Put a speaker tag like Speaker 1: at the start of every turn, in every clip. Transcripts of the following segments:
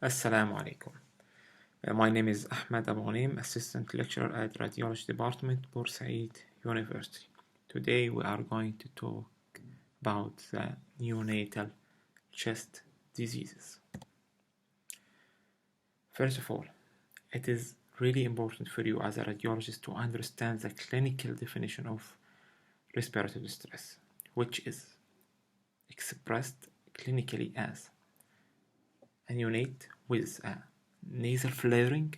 Speaker 1: Assalamu alaikum. My name is Ahmed Abu Ghanim, Assistant Lecturer at Radiology Department, Bursaid University. Today we are going to talk about the neonatal chest diseases. First of all, it is really important for you as a radiologist to understand the clinical definition of respiratory distress, which is expressed clinically as a neonate with a nasal flaring,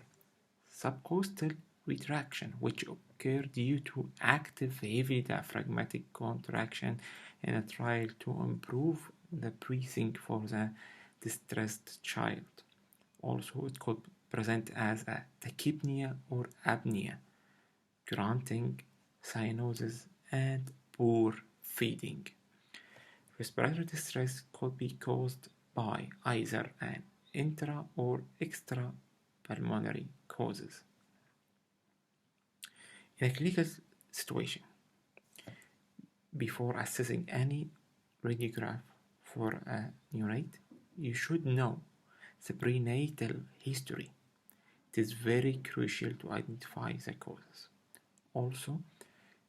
Speaker 1: subcostal retraction, which occur due to active heavy diaphragmatic contraction in a trial to improve the breathing for the distressed child. Also, it could present as a tachypnea or apnea, granting cyanosis and poor feeding. Respiratory distress could be caused by either an intra or extra pulmonary causes. In a clinical situation, before assessing any radiograph for a neonate, you should know the prenatal history. It is very crucial to identify the causes. Also,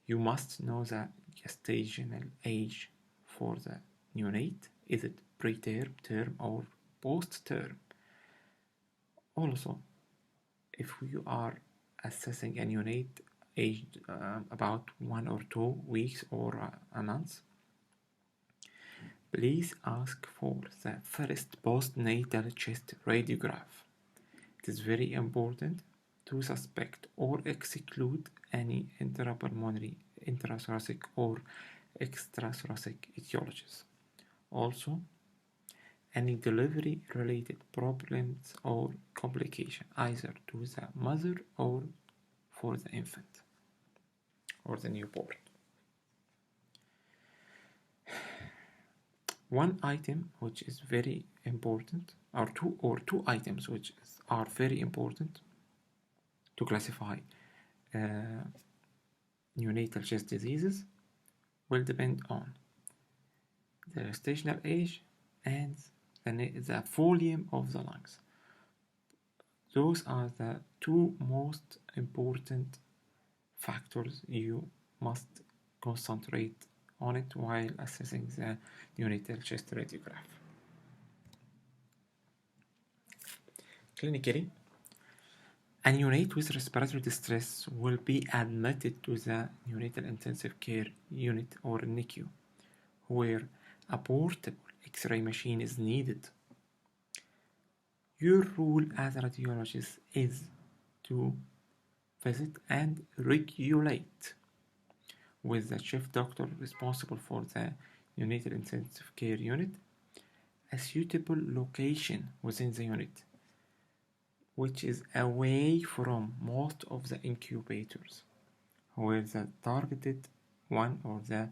Speaker 1: you must know the gestational age for the neonate. Is it preterm, term, or post-term? Also, if you are assessing a neonate aged about 1 or 2 weeks or a month, please ask for the first postnatal chest radiograph. It is very important to suspect or exclude any intrapulmonary, intrathoracic, or extrathoracic etiologies. Also, any delivery-related problems or complication, either to the mother or for the infant or the newborn. One item which is very important, or two items which are very important to classify neonatal chest diseases will depend on the gestational age and the volume of the lungs. Those are the two most important factors you must concentrate on it while assessing the neonatal chest radiograph. Clinically, a neonate with respiratory distress will be admitted to the neonatal intensive care unit or NICU, where a portable X-ray machine is needed. Your role as a radiologist is to visit and regulate with the chief doctor responsible for the neonatal intensive care unit a suitable location within the unit, which is away from most of the incubators, where the targeted one or the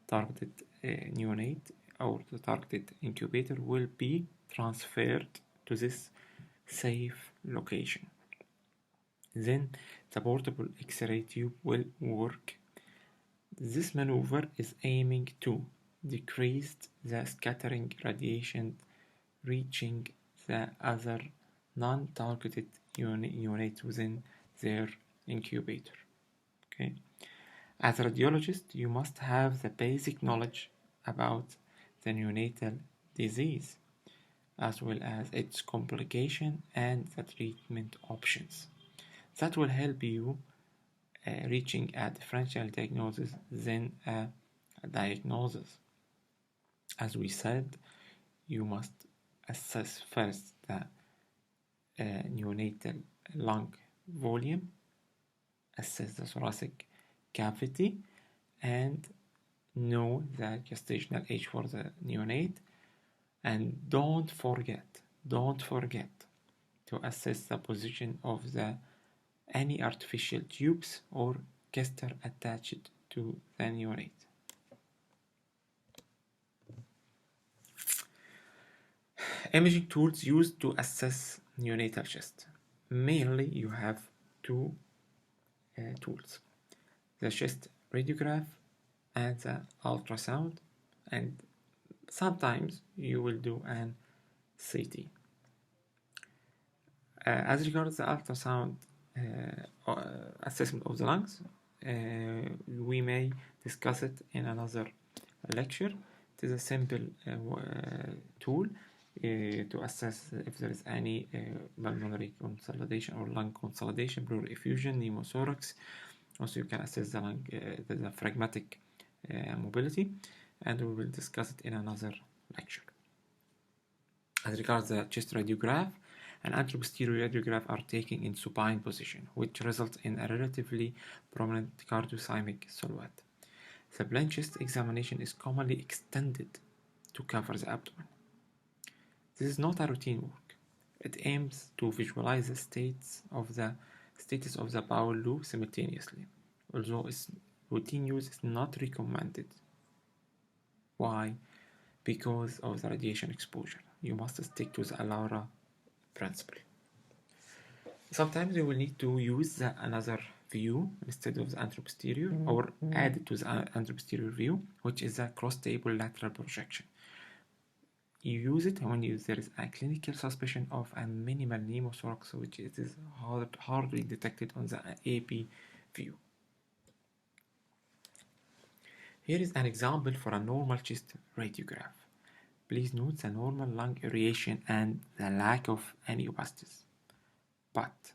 Speaker 1: targeted neonate or the targeted incubator will be transferred to this safe location. Then the portable X-ray tube will work. This maneuver is aiming to decrease the scattering radiation reaching the other non-targeted neonates within their incubator. Okay. As a radiologist, you must have the basic knowledge about the neonatal disease, as well as its complication and the treatment options. That will help you reaching a differential diagnosis than a diagnosis. As we said, you must assess first the neonatal lung volume, assess the thoracic cavity, and know the gestational age for the neonate. And don't forget to assess the position of any artificial tubes or catheter attached to the neonate. Imaging tools used to assess neonatal chest. Mainly you have two tools: the chest radiograph and the ultrasound, and sometimes you will do an CT. As regards the ultrasound assessment of the lungs, we may discuss it in another lecture. It is a simple tool to assess if there is any pulmonary consolidation or lung consolidation, pleural effusion, pneumothorax. Also, you can assess the lung, the diaphragmatic mobility, and we will discuss it in another lecture. As regards the chest radiograph, an anteroposterior radiograph are taken in supine position, which results in a relatively prominent cardiothomic silhouette. The plain chest examination is commonly extended to cover the abdomen. This is not a routine work. It aims to visualize the status of the bowel loop simultaneously, although its routine use is not recommended. Why? Because of the radiation exposure. You must stick to the ALARA principle. Sometimes you will need to use another view instead of the anteroposterior, or add it to the anteroposterior view, which is a cross-table lateral projection. You use it when there is a clinical suspicion of a minimal pneumothorax, which is hardly detected on the AP view. Here is an example for a normal chest radiograph. Please note the normal lung aeration and the lack of any opacities. But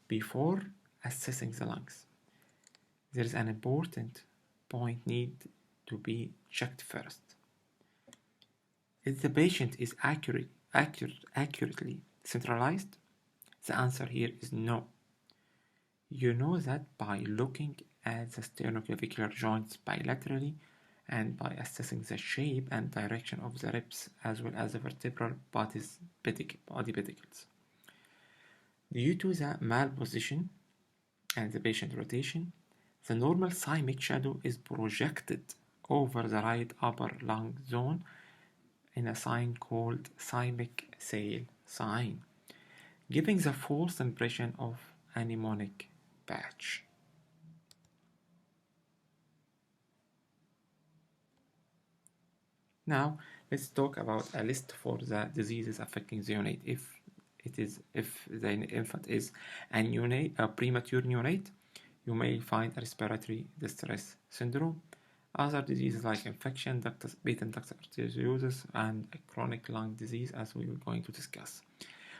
Speaker 1: before assessing the lungs, there is an important point need to be checked first. If the patient is accurately centralized, the answer here is no. You know that by looking at the sternoclavicular joints bilaterally and by assessing the shape and direction of the ribs as well as the vertebral body pedicles. Due to the malposition and the patient rotation, the normal thymic shadow is projected over the right upper lung zone in a sign called thymic sail sign, giving the false impression of a mnemonic patch. Now, let's talk about a list for the diseases affecting the neonate. If the infant is a premature neonate, you may find a respiratory distress syndrome. Other diseases like infection, patent ductus arteriosus, and a chronic lung disease, as we were going to discuss.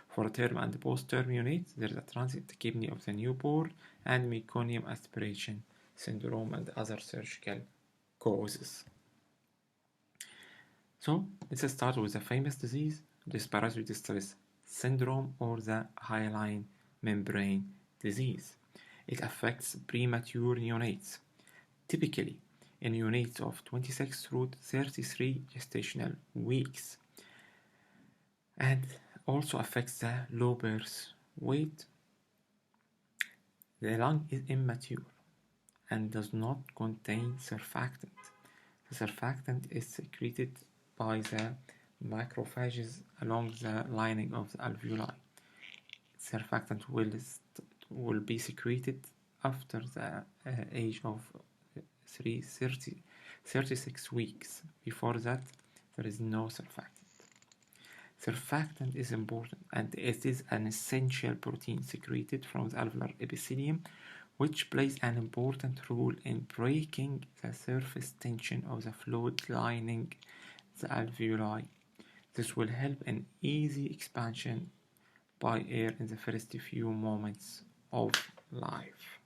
Speaker 1: For term and post-term neonates, there is a transit kidney of the newborn and Meconium aspiration syndrome and other surgical causes. So, let's start with the famous disease, respiratory distress syndrome, or the hyaline membrane disease. It affects premature neonates, typically in neonates of 26 through 33 gestational weeks, and also affects the low birth weight. The lung is immature and does not contain surfactant. The surfactant is secreted by the macrophages along the lining of the alveoli. Surfactant will be secreted after the age of 36 weeks. Before that, there is no surfactant. Surfactant is important, and it is an essential protein secreted from the alveolar epithelium, which plays an important role in breaking the surface tension of the fluid lining the alveoli. This will help in easy expansion by air in the first few moments of life.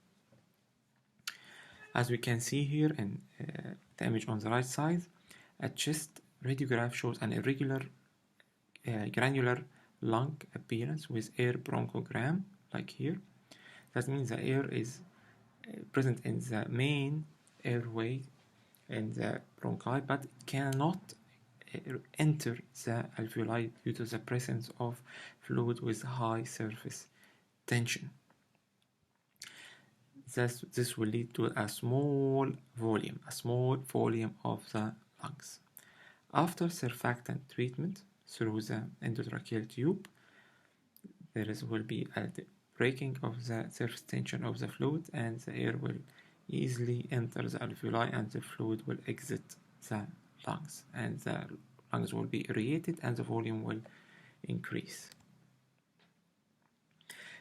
Speaker 1: As we can see here in the image on the right side, a chest radiograph shows an irregular granular lung appearance with air bronchogram, like here. That means the air is present in the main airway in the bronchi, but it cannot enter the alveoli due to the presence of fluid with high surface tension. This will lead to a small volume of the lungs. After surfactant treatment through the endotracheal tube, will be a breaking of the surface tension of the fluid, and the air will easily enter the alveoli and the fluid will exit the lungs, and the lungs will be aerated and the volume will increase.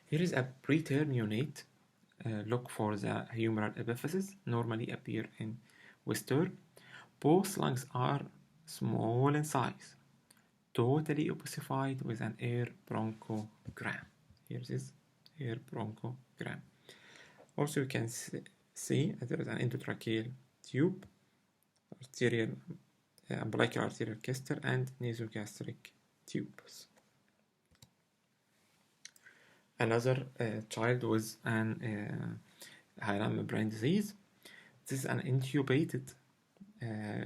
Speaker 1: Here is a preterm neonate. Look for the humeral epiphyses, normally appear in Western. Both lungs are small in size, totally ossified with an air bronchogram. Here is air bronchogram. Also, you can see there is an endotracheal tube, arterial, umbilical arterial caster, and nasogastric tubes. Another child with an hyaline membrane disease. This is an intubated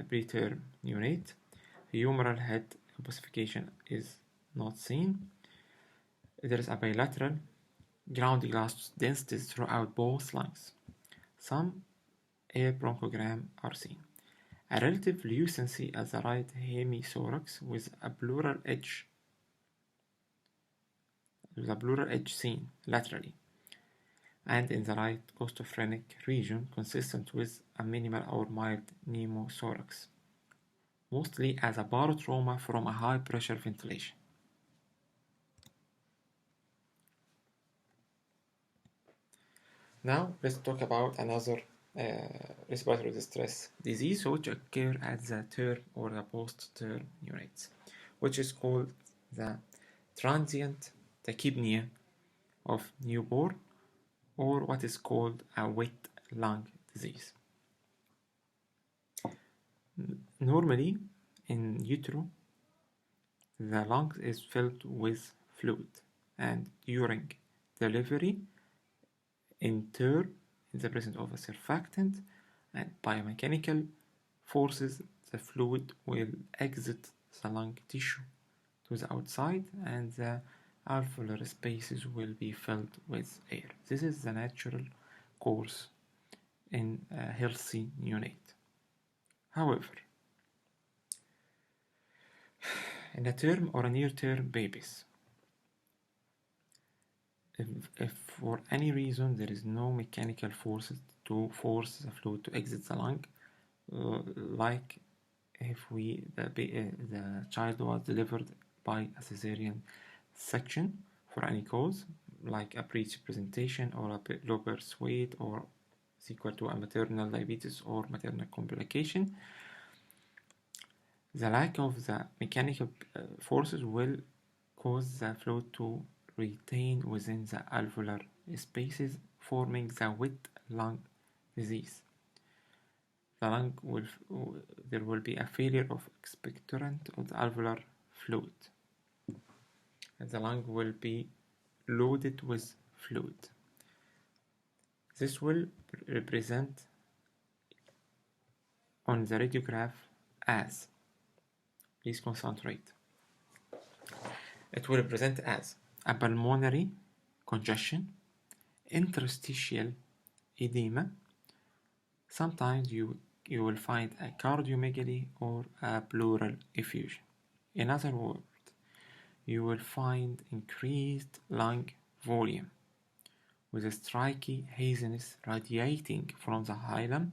Speaker 1: preterm neonate. Humeral head ossification is not seen. There is a bilateral ground glass densities throughout both lungs. Some air bronchogram are seen. A relative lucency at the right hemithorax with a pleural edge seen laterally, and in the right costophrenic region consistent with a minimal or mild pneumothorax, mostly as a barotrauma from a high pressure ventilation. Now let's talk about another respiratory distress disease which occur at the term or the post-term neonates, which is called the transient tachypnea of newborn, or what is called a wet lung disease. Normally, in utero, the lung is filled with fluid, and during delivery, in the presence of a surfactant and biomechanical forces, the fluid will exit the lung tissue to the outside, and the alveolar spaces will be filled with air. This is the natural course in a healthy neonate. However, in a term or a near-term babies, if for any reason there is no mechanical forces to force the fluid to exit the lung, like if the child was delivered by a cesarean section for any cause, like a breech presentation or a low birth weight, or equal to a maternal diabetes or maternal complication, the lack of the mechanical forces will cause the fluid to retain within the alveolar spaces, forming the wet lung disease. There will be a failure of expectorant of the alveolar fluid, and the lung will be loaded with fluid. This will represent on the radiograph as, please concentrate, it will represent as a pulmonary congestion, interstitial edema. Sometimes you will find a cardiomegaly or a pleural effusion. In other words, you will find increased lung volume with a striky haziness radiating from the hilum,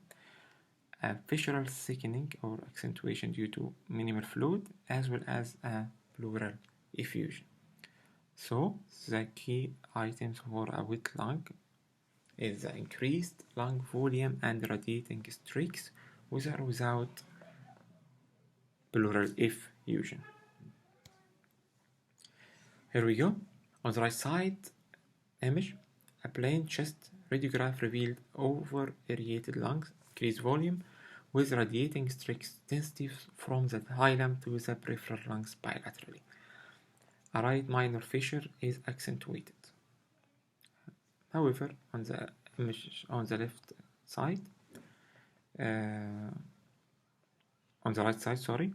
Speaker 1: a visceral thickening or accentuation due to minimal fluid, as well as a pleural effusion. So the key items for a wet lung is the increased lung volume and radiating streaks with or without pleural effusion. Here we go. On the right side image, a plain chest radiograph revealed over-aerated lungs, increased volume with radiating streaks density from the hilum to the peripheral lungs bilaterally. A right minor fissure is accentuated. However, on the image on the left side, on the right side, sorry,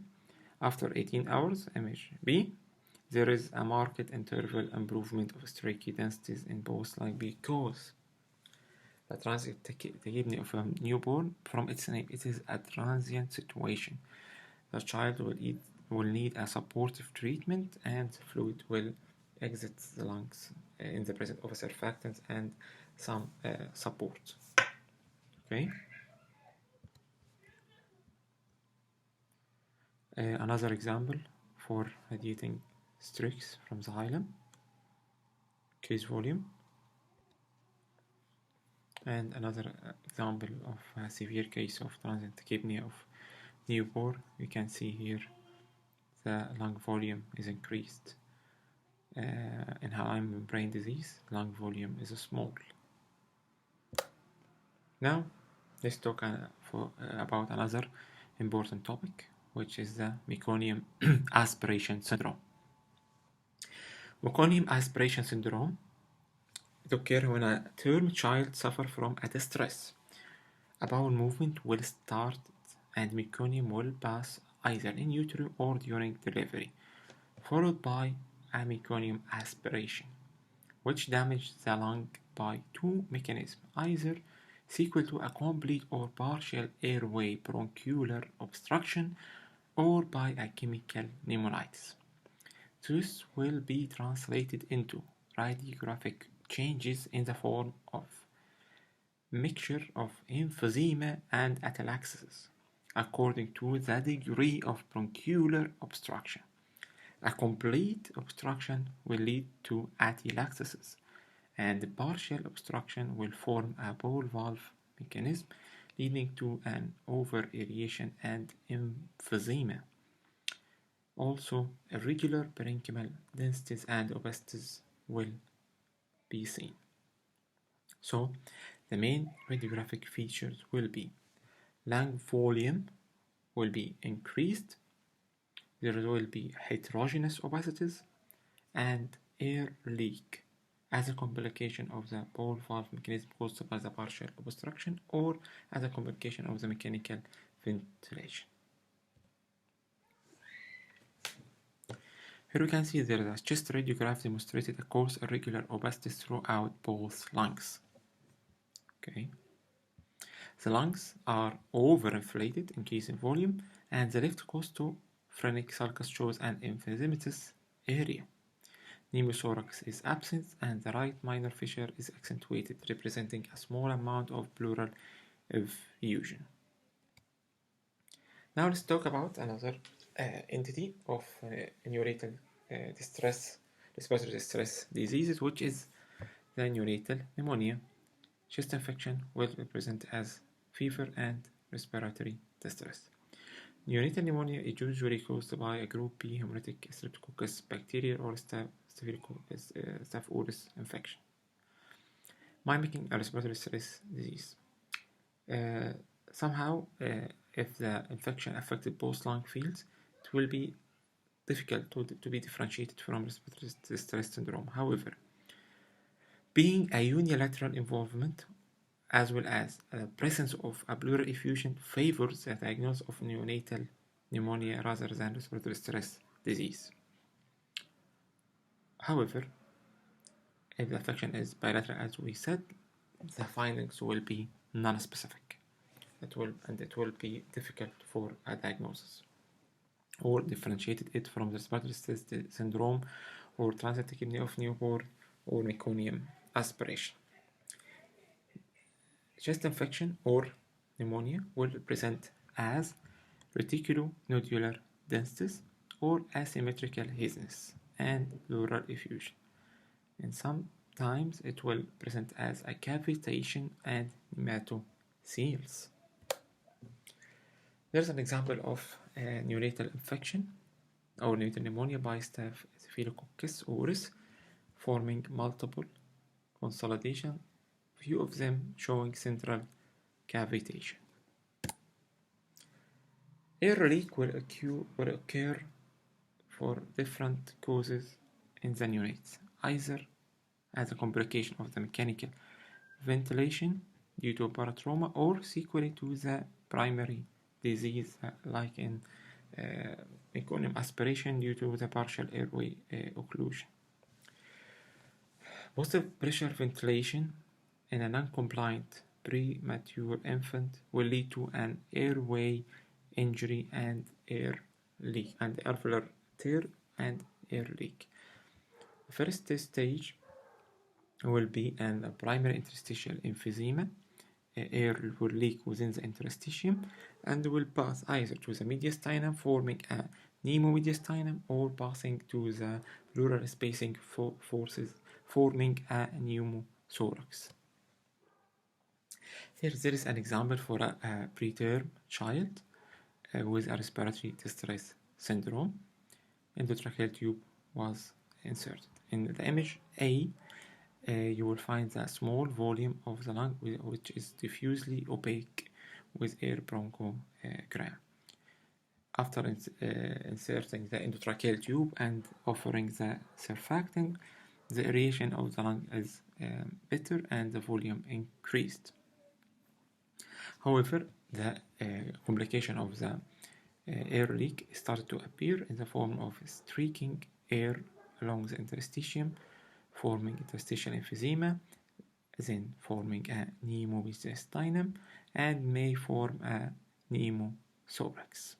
Speaker 1: after 18 hours, image B, there is a marked interval improvement of streaky densities in both lungs because the transient tachypnea of a newborn, from its name, it is a transient situation. The child will need a supportive treatment, and fluid will exit the lungs in the presence of a surfactant and some support. Okay. Another example for radiating streaks from the hilum. Case volume And another example of a severe case of transient tachypnea of newborn, we can see here the lung volume is increased. In Hyaline membrane disease, lung volume is small. Now, let's talk about another important topic, which is the meconium aspiration syndrome. Meconium aspiration syndrome occurs when a term child suffers from a distress. A bowel movement will start and meconium will pass either in utero or during delivery, followed by a meconium aspiration, which damages the lung by two mechanisms, either sequel to a complete or partial airway bronchial obstruction or by a chemical pneumonitis. This will be translated into radiographic changes in the form of mixture of emphysema and atelectasis, according to the degree of bronchial obstruction. A complete obstruction will lead to atelectasis, and partial obstruction will form a bowel valve mechanism, leading to an over-aeration and emphysema. Also, irregular parenchymal densities and opacities will be seen. So, the main radiographic features will be lung volume will be increased, there will be heterogeneous opacities, and air leak as a complication of the bowel valve mechanism caused by the partial obstruction or as a complication of the mechanical ventilation. Here we can see there is a chest radiograph demonstrated a coarse irregular opacities throughout both lungs. Okay. The lungs are overinflated, increasing volume, and the left costophrenic sulcus shows an emphysematous area. Pneumothorax is absent, and the right minor fissure is accentuated, representing a small amount of pleural effusion. Now let's talk about another entity of neonatal respiratory distress diseases, which is the neonatal pneumonia. Chest infection will be present as fever and respiratory distress. Neonatal pneumonia is usually caused by a group B hemolytic Streptococcus bacteria or Staph aureus infection, mimicking a respiratory distress disease. Somehow, if the infection affected both lung fields, it will be difficult to be differentiated from respiratory distress syndrome. However, being a unilateral involvement as well as the presence of a pleural effusion favors the diagnosis of neonatal pneumonia rather than respiratory distress disease. However, if the affection is bilateral, as we said, the findings will be non-specific. It will be difficult for a diagnosis or differentiate it from the respiratory distress syndrome or transient tachypnea of newborn or meconium aspiration. Chest infection or pneumonia will present as reticulonodular densities or asymmetrical haziness and pleural effusion. And sometimes it will present as a cavitation and nematoceles. There's an example of a neonatal infection or neonatal pneumonia by Staphylococcus aureus, forming multiple consolidation, few of them showing central cavitation. Air leak will occur for different causes in the neonates, either as a complication of the mechanical ventilation due to paratrauma or sequelae to the primary disease, like in meconium aspiration due to the partial airway occlusion. Positive pressure ventilation in a non-compliant premature infant will lead to an airway injury and air leak, and alveolar tear and air leak. The first stage will be a primary interstitial emphysema. Air will leak within the interstitium and will pass either to the mediastinum, forming a pneumomediastinum, or passing to the pleural spacing forces, forming a pneumothorax. Here there is an example for a preterm child with a respiratory distress syndrome. Endotracheal tube was inserted. In the image A, you will find the small volume of the lung which is diffusely opaque with air bronchogram. After inserting the endotracheal tube and offering the surfactant, the aeration of the lung is better and the volume increased. However, the complication of the air leak started to appear in the form of streaking air along the interstitium, forming interstitial emphysema, then forming a pneumomycostinum, and may form a pneumothorax.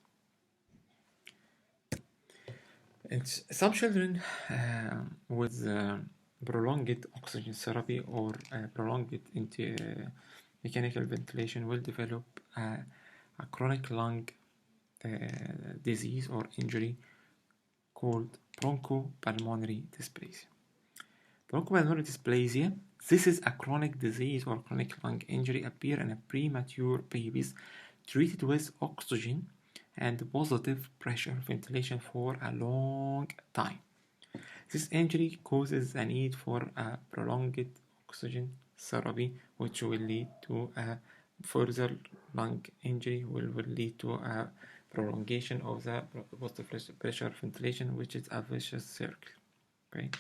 Speaker 1: Some children with prolonged oxygen therapy or prolonged mechanical ventilation will develop a chronic lung disease or injury called bronchopulmonary dysplasia. Bronchopulmonary dysplasia, this is a chronic disease or chronic lung injury appear in a premature babies treated with oxygen and positive pressure ventilation for a long time. This injury causes a need for a prolonged oxygen therapy, which will lead to a further lung injury, will lead to a prolongation of the positive pressure ventilation, which is a vicious circle. Okay.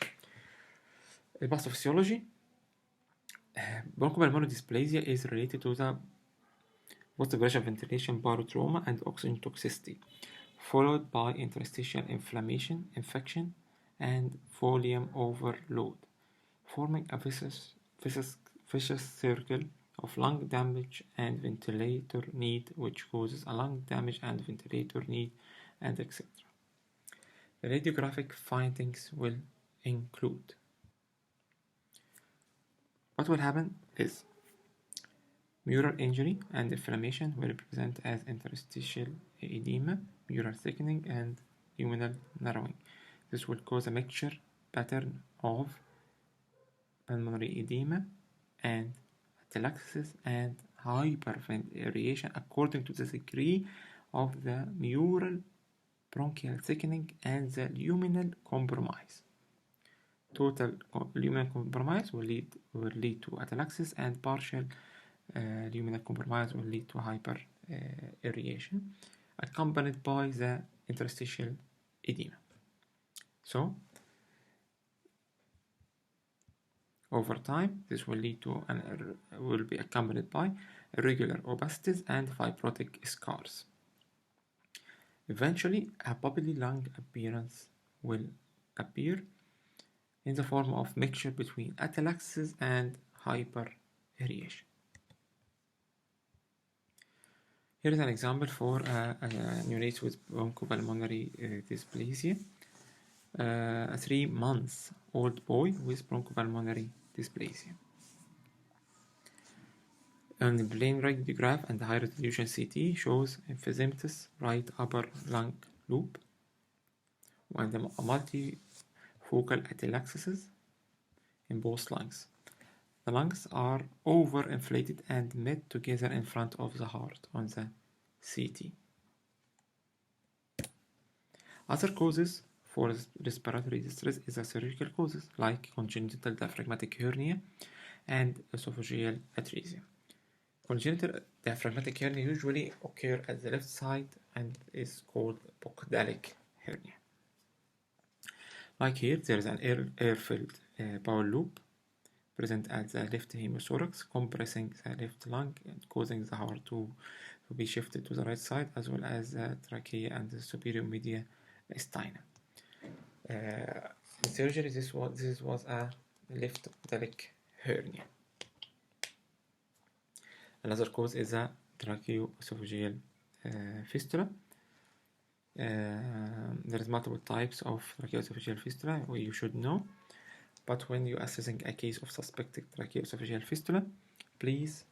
Speaker 1: The pathophysiology, bronchopulmonary dysplasia is related to the positive pressure ventilation, barotrauma, and oxygen toxicity, followed by interstitial inflammation, infection, and volume overload, forming a vicious circle of lung damage and ventilator need, which causes a lung damage and ventilator need, and etc. The radiographic findings will include. What will happen is mural injury and inflammation will present as interstitial edema, mural thickening, and luminal narrowing. This will cause a mixture pattern of pulmonary edema and atelectasis and hyperventilation according to the degree of the mural bronchial thickening and the luminal compromise. Total luminal compromise will lead to atelectasis, and partial luminal compromise will lead to hyperaeration, accompanied by the interstitial edema. So, over time, this will lead to will be accompanied by irregular opacities and fibrotic scars. Eventually, a bubbly lung appearance will appear in the form of mixture between atelectasis and hyperaeration. Here is an example for a neonate with bronchopulmonary dysplasia. A 3-month-old boy with bronchopulmonary dysplasia. On the plain radiograph and the high resolution CT shows emphysematous right upper lung loop and a multifocal atelectasis in both lungs. The lungs are overinflated and met together in front of the heart on the CT. Other causes for respiratory distress is a surgical causes like congenital diaphragmatic hernia and esophageal atresia. Congenital diaphragmatic hernia usually occur at the left side and is called Pochdalic hernia. Like here, there is an air-filled bowel loop present at the left hemothorax, compressing the left lung and causing the heart to be shifted to the right side, as well as the trachea and the superior media sternum. In surgery, this was a left pochdalic hernia. Another cause is a tracheoesophageal fistula. There is multiple types of tracheoesophageal fistula, you should know. But when you're assessing a case of suspected tracheoesophageal fistula, please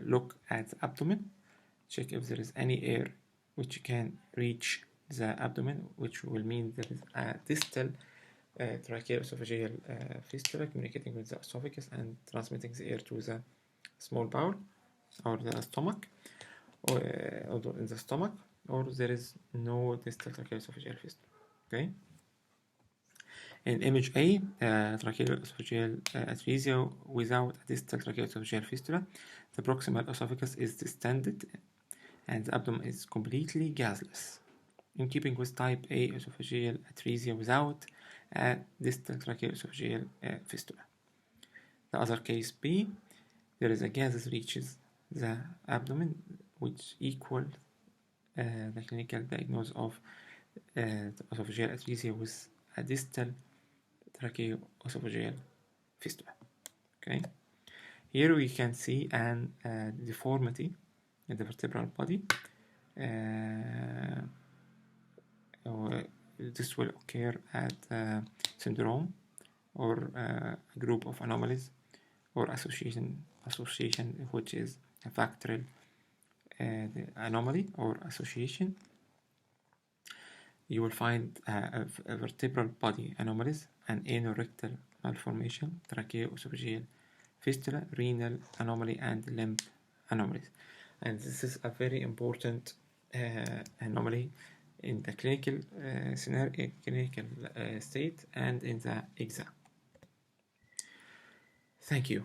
Speaker 1: look at the abdomen, check if there is any air which can reach the abdomen, which will mean there is a distal tracheoesophageal fistula communicating with the esophagus and transmitting the air to the small bowel or the stomach, or in the stomach, or there is no distal tracheoesophageal fistula. Okay. In image A, tracheoesophageal atresia without a distal tracheoesophageal fistula. The proximal esophagus is distended and the abdomen is completely gasless, in keeping with type A esophageal atresia without a distal tracheoesophageal fistula. The other case B, there is a gas reaches the abdomen, which equals the clinical diagnosis of esophageal atresia with a distal tracheoesophageal fistula. Okay, here we can see an deformity in the vertebral body. This will occur at syndrome or a group of anomalies or association which is a factorial anomaly or association. You will find a vertebral body anomalies, an anorectal malformation, tracheoesophageal fistula, renal anomaly, and limb anomalies. And this is a very important anomaly in the clinical scenario, clinical state, and in the exam. Thank you.